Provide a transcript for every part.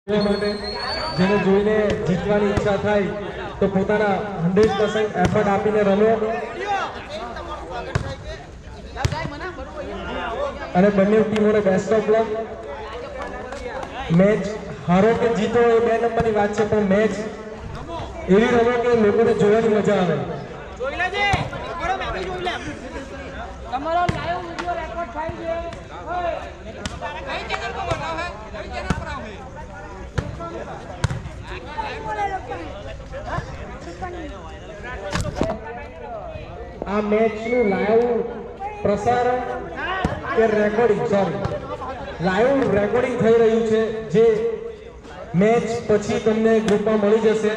માટે જેને જોઈને જીતવાની ઈચ્છા થાય તો પોતાના 100% એફર્ટ આપીને રમો અને બંને ટીમોને બેસ્ટ ઓફ લક. મેચ હારો કે જીતો એ બે નંબરની વાત છે, પણ મેચ એવી રમો કે લોકોને જોવાની મજા આવે. તમારો લાઈવ વિડિયો રેકોર્ડ થાય છે. કઈ ચેનલ પર બતાવો હે? કઈ ચેનલ પર આવે? આ મેચનું લાઈવ પ્રસારણ કે રેકોર્ડિંગ લાઈવ રેકોર્ડિંગ થઈ રહ્યું છે, જે મેચ પછી તમને ગ્રુપમાં મળી જશે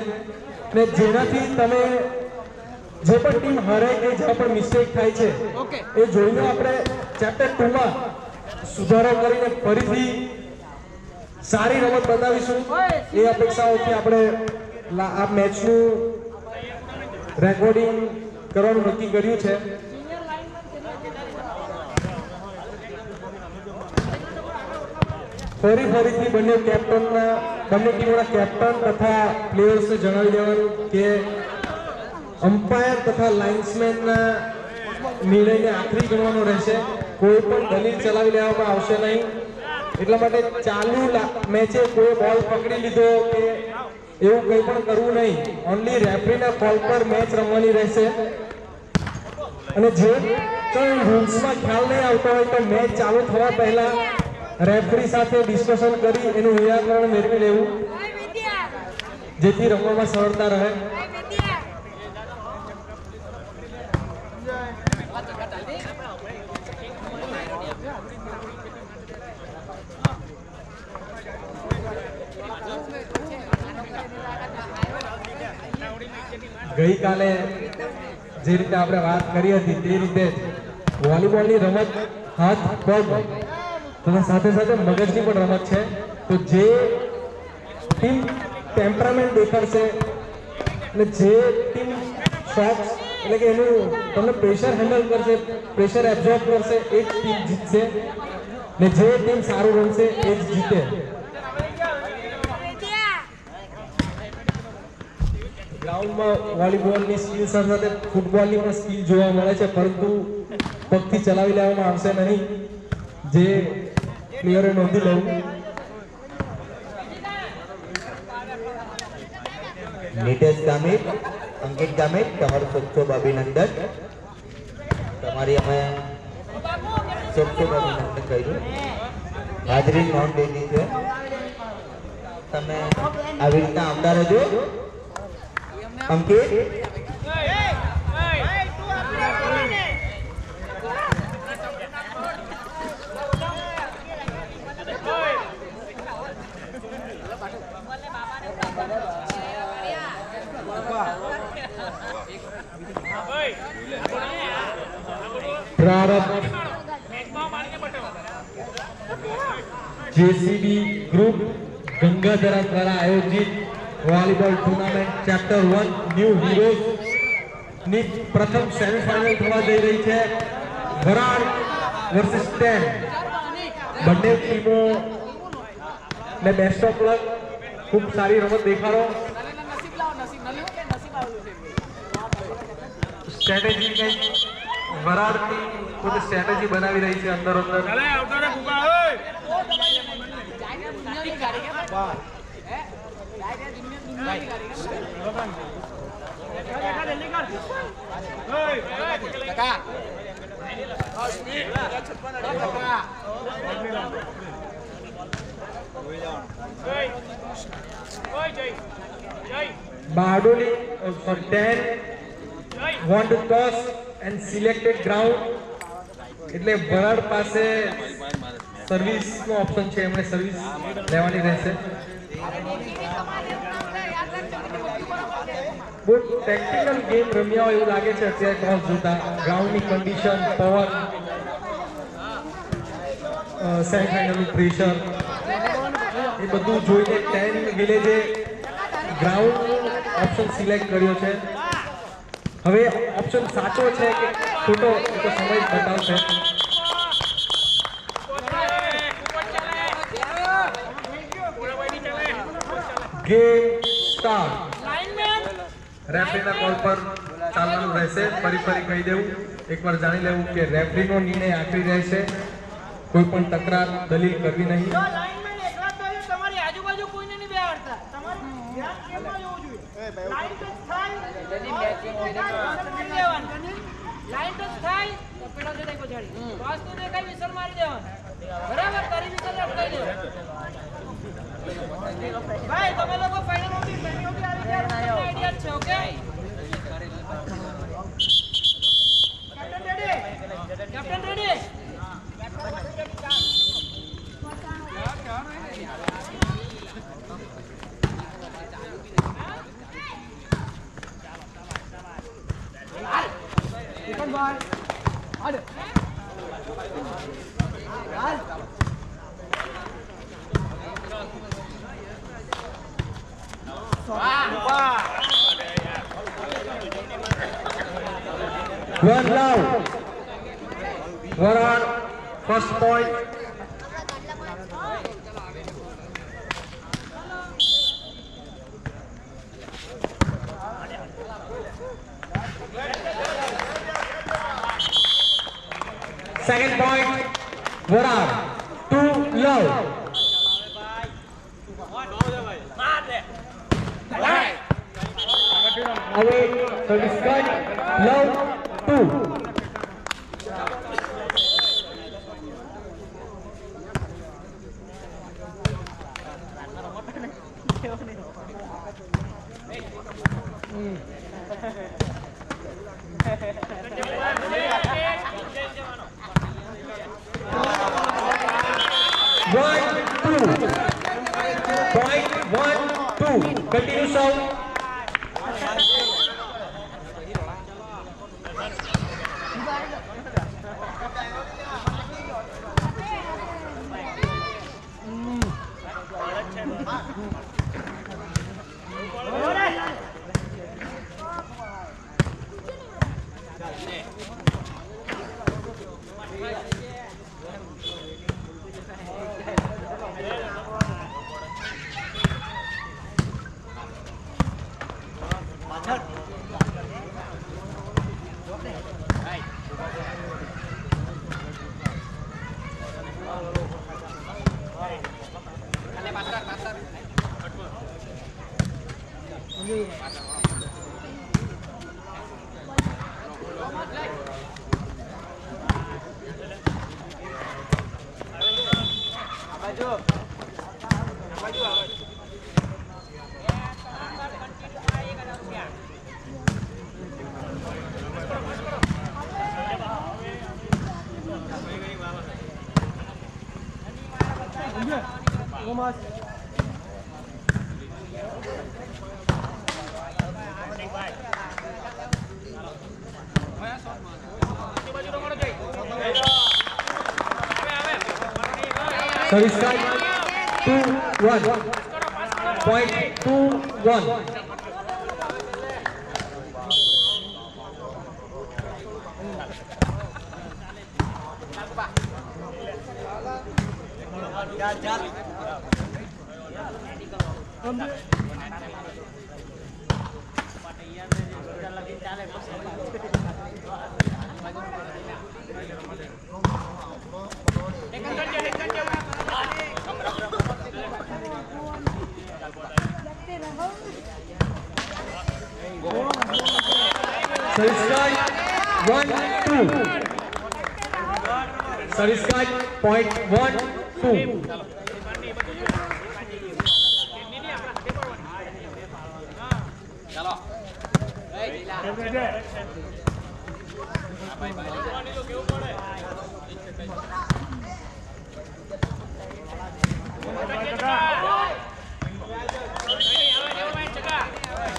ને જેનાથી તમે જે પણ ટીમ હારે કે જ્યાં પણ મિસ્ટેક થાય છે એ જોઈને આપણે ચેપ્ટર 2 માં સુધારો કરીને ફરીથી સારી રમત બતાવીશું. એ અપેક્ષાઓથી આપણે આ મેચનું રેકોર્ડિંગ કરવાનું નક્કી કર્યું છે. ફરીથી બંને ટીમોના કેપ્ટન તથા પ્લેયર્સને જણાવી દેવાનું કે અમ્પાયર તથા લાઇન્સમેનના નિર્ણયને આખરી ગણવાનો રહેશે. કોઈ પણ દલીલ ચલાવી લેવામાં આવશે નહીં. એટલા માટે ચાલુ મેચે કોઈ બોલ પકડી લીધો કે એવું કંઈ પણ કરવું નહીં. ઓનલી રેફરીના કોલ પર મેચ રમવાની રહેશે. અને જે કંઈ રૂલ્સમાં ખ્યાલ નહીં આવતો હોય તો મેચ ચાલુ થવા પહેલા રેફરી સાથે ડિસ્કશન કરી એનું નિરાકરણ મેળવી લેવું, જેથી રમવામાં સરળતા રહે. ગઈકાલે જે રીતે આપણે વાત કરી હતી તે રીતે વોલીબોલની રમત હાથ પગ તથા સાથે સાથે મગજની પણ રમત છે. તો જે ટીમ ટેમ્પરામેન્ટ દેખાડશે અને જે ટીમ શોટ્સ એટલે કે એનું તમને પ્રેશર હેન્ડલ કરશે, પ્રેશર એબ્ઝોર્બ કરશે, એ જ ટીમ જીતશે ને જે ટીમ સારું રમશે એ જ જીતે. ગ્રાઉન્ડમાં વોલીબોલની સ્કિલ સાથે ફૂટબોલની પણ સ્કિલ જોવા મળે છે, પરંતુ પગથી ચલાવી લેવામાં આવશે નહીં, જે પ્લેયરે નોંધી લેવું. નીતેશ ગામિત, અંકિત ગામિત, તમારું ખૂબ ખૂબ અભિનંદન. તમારી અમે ખૂબ ખૂબ અભિનંદન કર્યું. હાજરી નોંધ લીધી છે. તમે આવી રીતના આવતા રહેજો. અંકિત પ્રારંભ જેસીબી ગ્રુપ ગંગાધરા દ્વારા આયોજિત volleyball tournament chapter 1 new heroes ની પ્રથમ સેમીફાઇનલ થવા જઈ રહી છે. વરાડ વર્સિસ 10. બંને ટીમો ને બેસ્ટ ઓફ લક. ખૂબ સારી રમત દેખાડો. સ્ટ્રેટેજી કઈ વરાડની પોતે સ્ટ્રેટેજી બનાવી રહી છે અંદર Badoli for 10 want to toss and selected ground. એટલે વરાડ પાસે સર્વિસ નો ઓપ્શન છે, એમણે સર્વિસ લેવાની રહેશે. બહુ ટેક્ટિકલ ગેમ રમ્યા હોય એવું લાગે છે અત્યારે ટોસ જોતા. ગ્રાઉન્ડની કન્ડિશન, પવન, સેમીફાઇનલનું પ્રેશર એ બધું જોઈને 10 વિલેજે ગ્રાઉન્ડ ઓપ્શન સિલેક્ટ કર્યો છે. હવે ઓપ્શન સાચો છે કે ખોટો એ તો સમય બતાવશે. Game start. લાઇનમેન રેફરીના કોલ પર ચાલવાનું રહેશે. ફરી કહી દેવું, એકવાર જાણી લેવું કે રેફરીનો નિર્ણય આખરી રહેશે. કોઈ પણ તકરાર દલીલ કરવી નહીં. જો લાઇનમેન એકલા જ હોય, તમારી આજુબાજુ કોઈને નહીં બેહાડતા. તમારે ધ્યાન કેમાં જવું જોઈએ? લાઇન ટચ થાય લાઇન ટચ થાય તો પેલો છે તે પછાડી વાસ્તુ દેખાય વિસલ મારી દેવાનું. બરાબર, તારી વિસલ અટકાઈ દેવાનું. ભાઈ તમે લોકો ફાઇનલ ઓવર સેમી ઓવર આવી ગયા, તમને આઈડિયા છે. Okay captain ready? One love. Varan, first point. Second point, Varan, 2 love. Away, service cut, love, 2. Continue serve. Service time 2-1. Point 2-1. Service time 1-2. Service time point 1-2.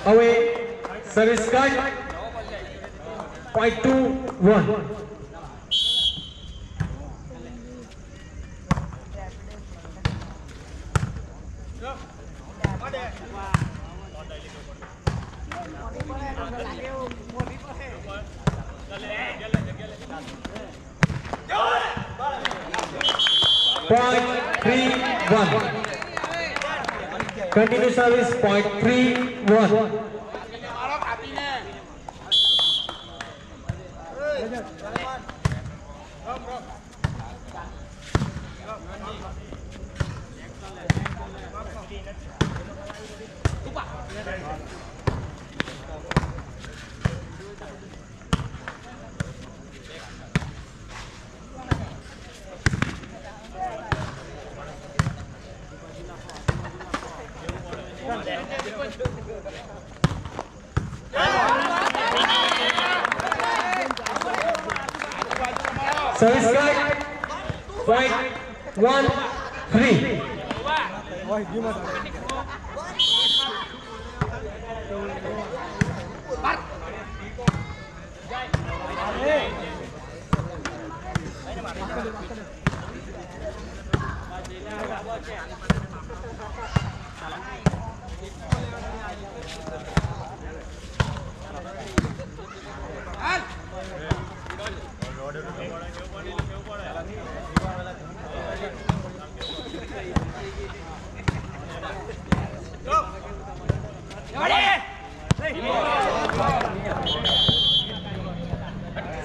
Away, service cut, point 2-1. Point 3-1. Continue service, point 3-1. Service card, point 1-3.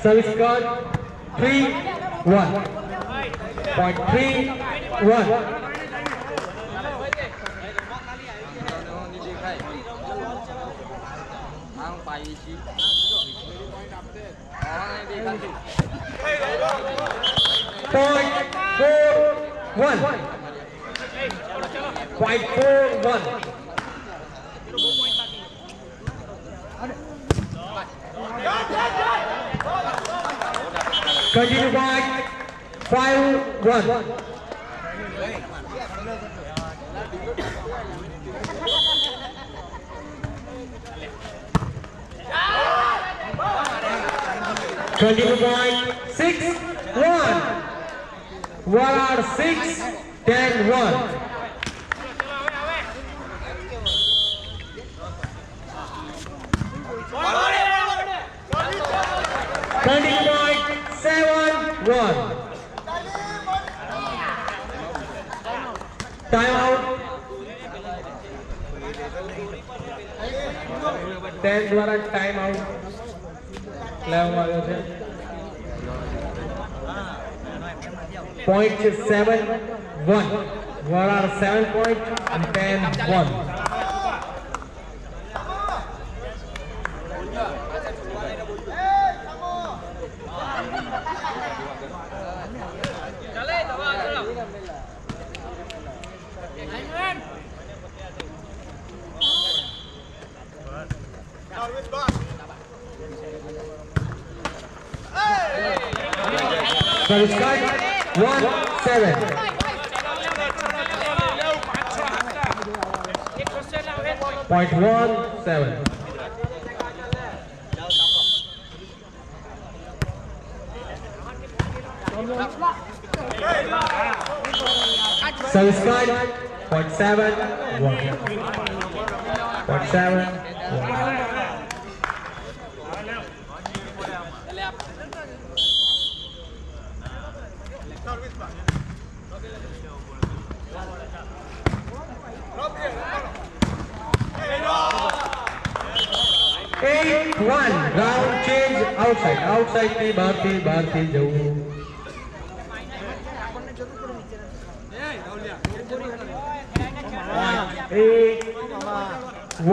Service card 3-1. Point 3-1. Point 4-1. Point 4-1. Continue by 5-1. Continue by 6-1. 6-10-1. Continue by 7-1. Time out. 10 દ્વારા time out લેવામાં આવ્યો છે. Point is 7-1. What are 7 points and 10-1? Service card 1-7. Point 1-7. Service card point 7-1. Point 7-1. One round change outside થી બહારથી જવું.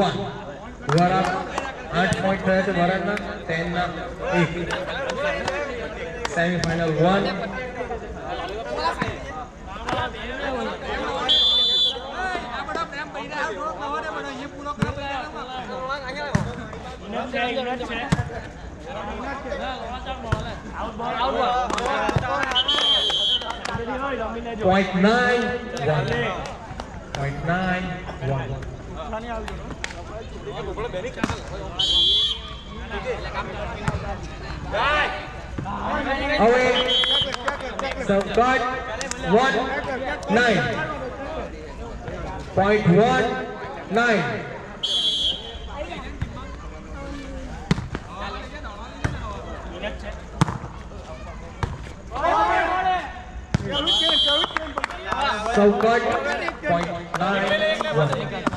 One વરાળ 8 point થયા છે વરાળના 10 ના 1 semifinal 1 0.91. Away. So got 1.9. So got 0.9. .91.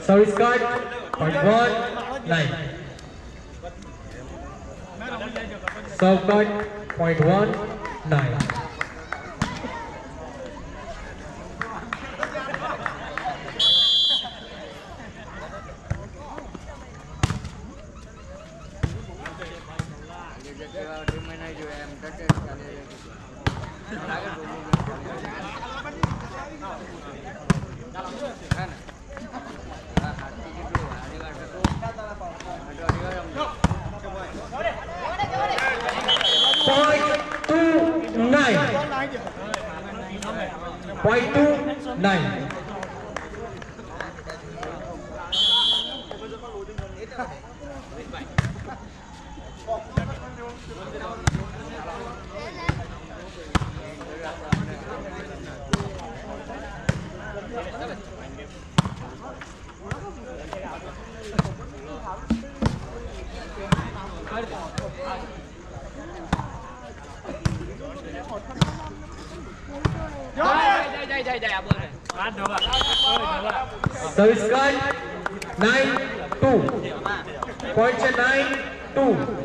Service card .19. Serve card .19. .29. Service card 9-2. Point છે 9-2.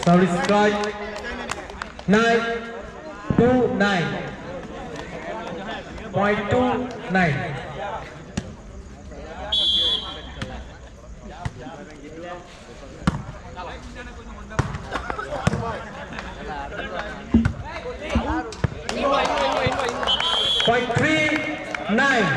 Service card 9-2-9. .29. .39.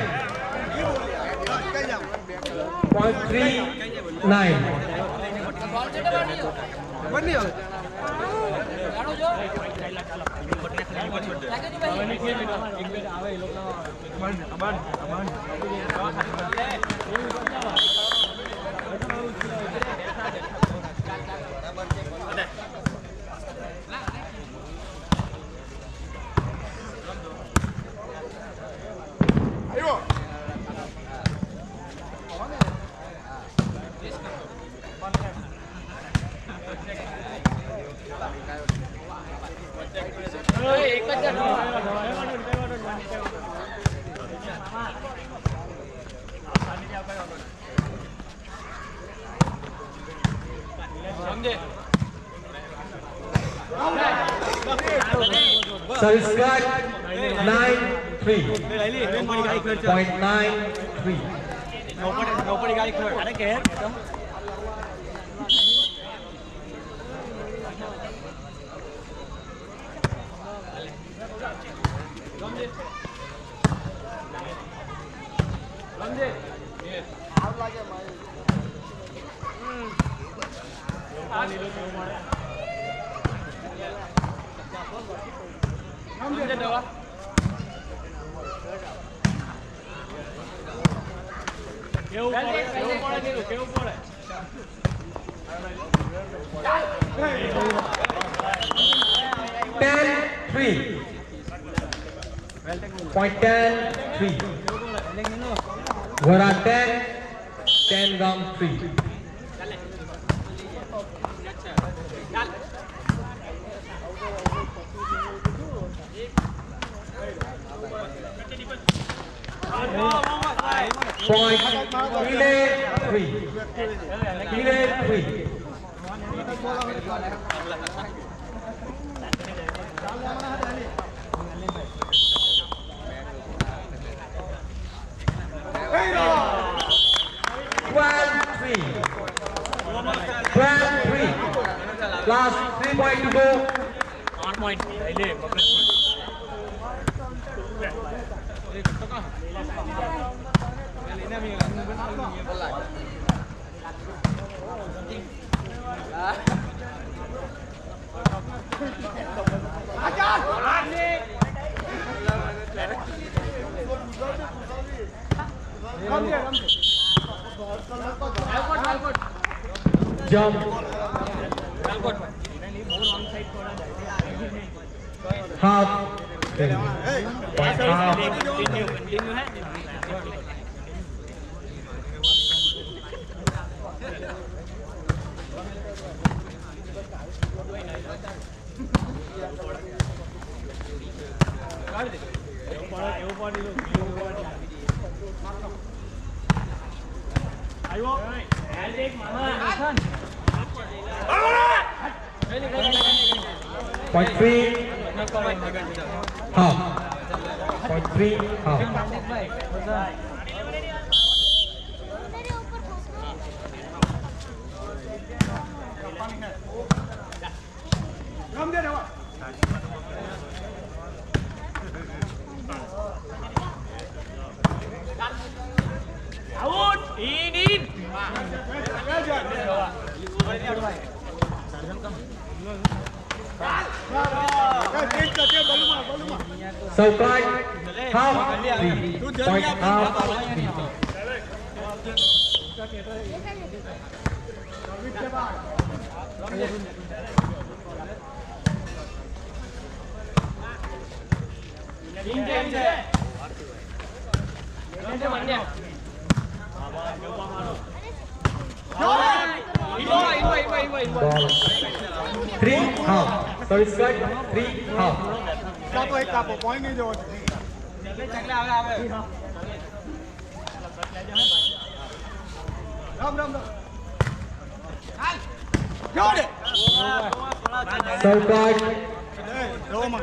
Service card 9-3. .93. Nobody got it clear. I don't care. 10-3. Point 10-3. Vara 10 round 3. Point delay 3. Delay 3. Last 3 points to go. 8 point. Jump. Half. Point half. Point 3. Half. Point 3. Half. So point half 3. Point half 3. Ball. 3 half. So it's got 3 half. કાપો એક કાપો point નહીં જોવો Ram Ram Ram So got જોવામાં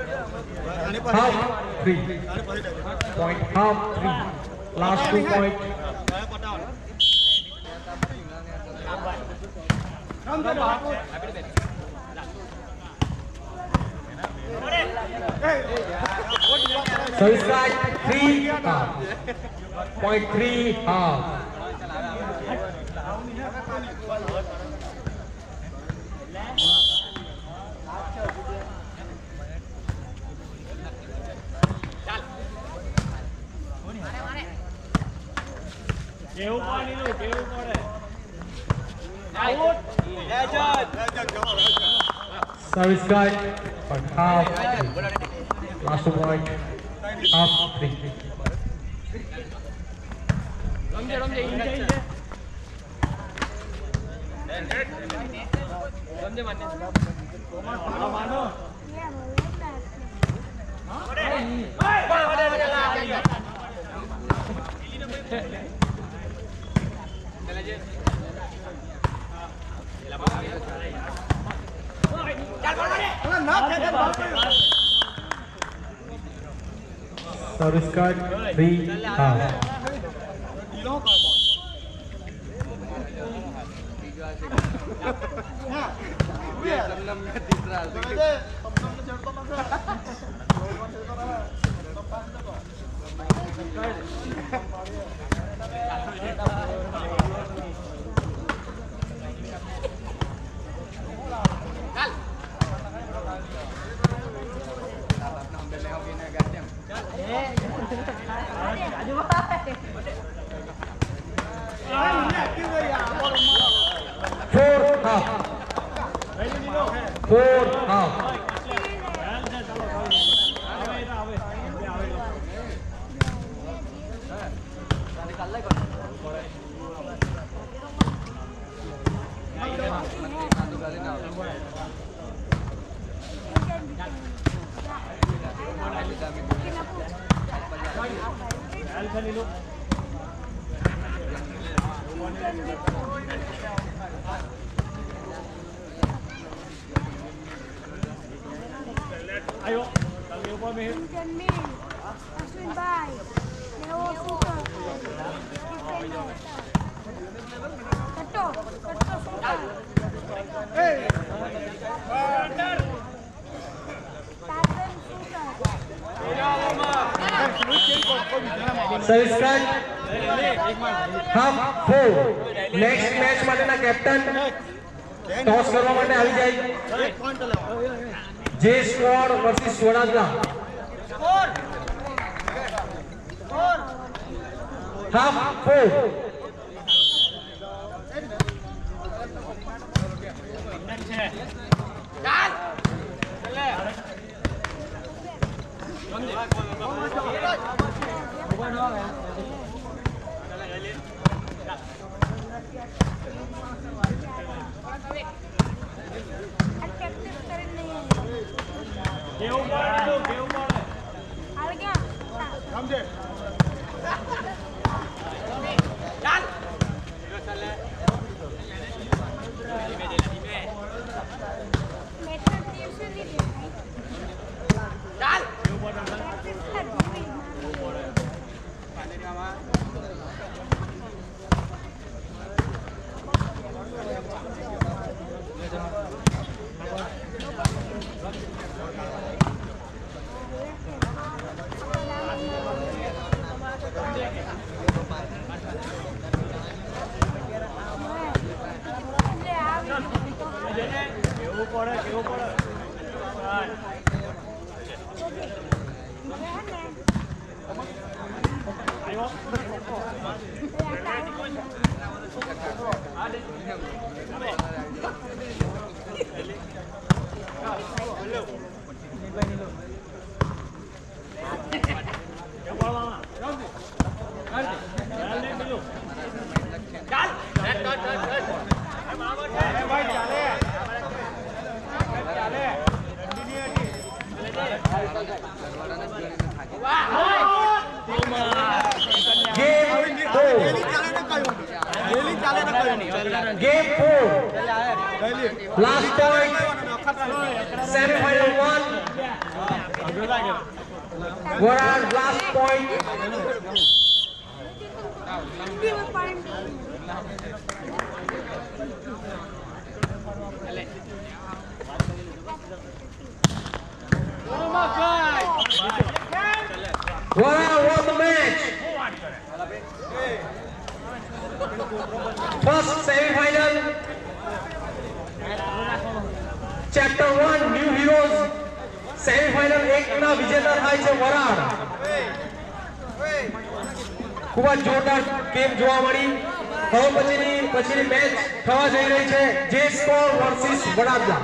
half 3. Point half 3. Last 2 point. So it's got 3 half. Point 3 half. So it's got point half 3. Last 2 point. Half 3. Service card 3 half. 4 half. 4 half. Ayo, kali upah meh. Indian Mill, Ashwin Bai, Leo Super, Defender, Kato Super, Tarzan Super, Service card. Half 4. Next match માટેના captain toss કરવા માટે આવી જાય. જે score versus Vadadara. Half 4. Captain करण नहीं है, કેવું પડે કેવું પડે हार गया, સમજે मैच में टीम से नहीं लिया, Captain का जीवी, ले आ કેવું પડે કેવું પડે આયો Game 4. Last point. Semi-final 1. Warad last point. Hindi में point Warad won the match. First semi-final. Chapter 1 New Heroes. Semi-final 1 ના વિજેતા થાય છે વરાડ. ખૂબ જ જોરદાર ગેમ જોવા મળી. હવે પછીની મેચ થવા જઈ રહી છે જે સ્કોર વર્સિસ વડાદરા.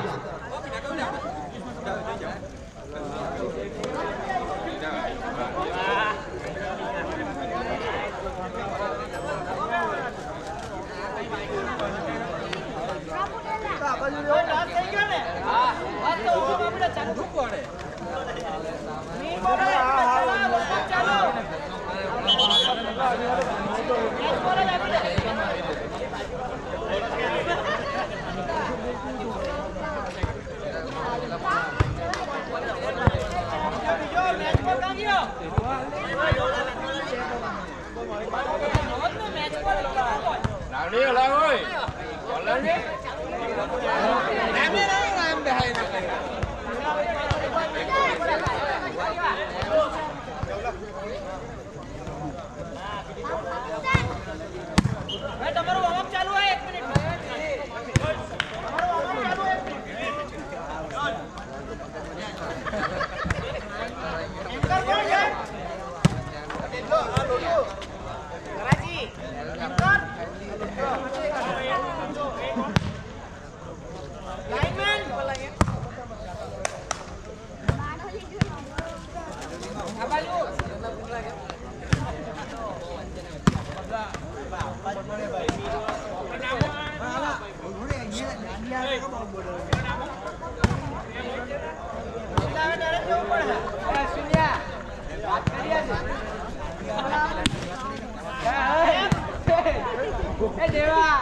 એ દેવા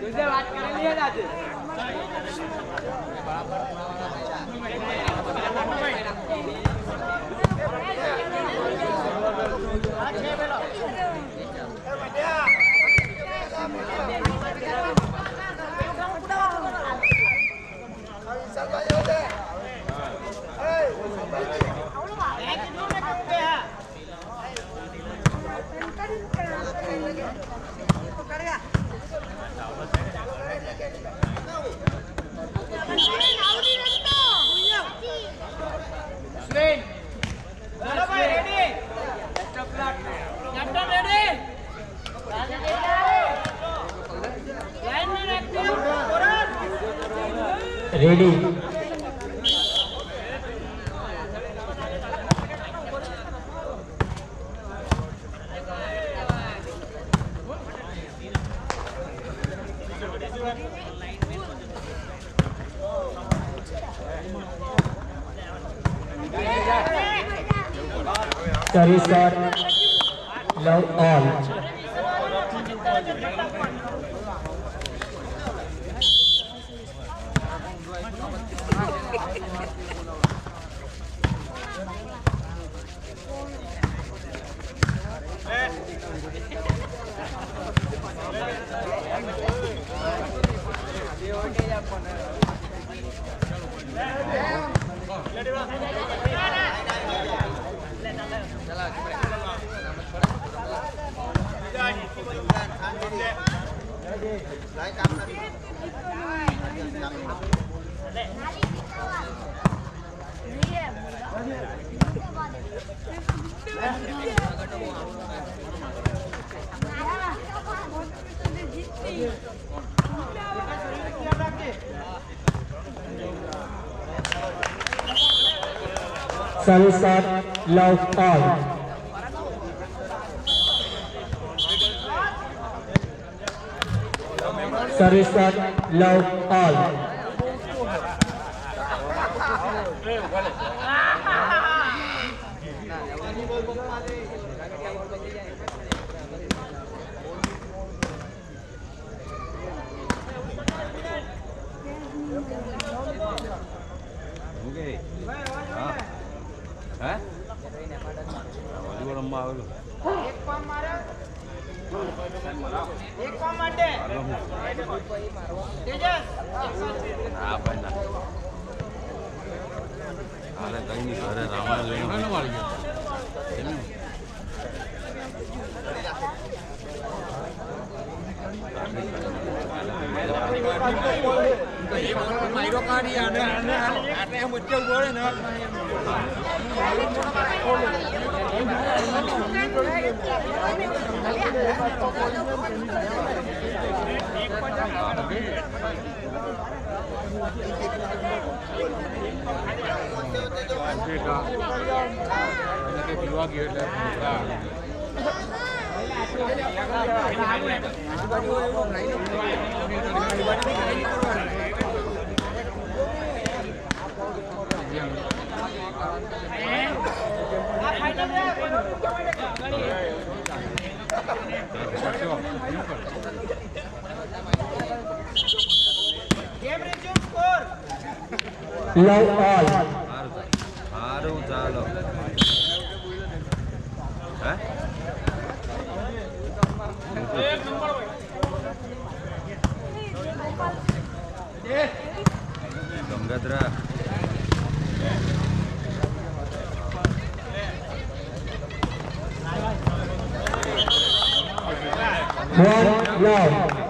તુજે વાત કરેલી હે આજે સ્પિન ચલો ભાઈ ready best of luck captain ready line માં active ready Service shot, love all. Service shot, love all. Service shot, love all. એક પામ મારે એક પામ માટે તેજસ હા ભાઈ ના અરે કઈ નહીં ઘરે રામાયણ લઈને વાળી ગયો માયરો કાઢી આને એમ વચ્ચે ઉભો રહે ને પીવા ગયો એટલે Love all. સારું ચાલો હે ગંગાધરા One love.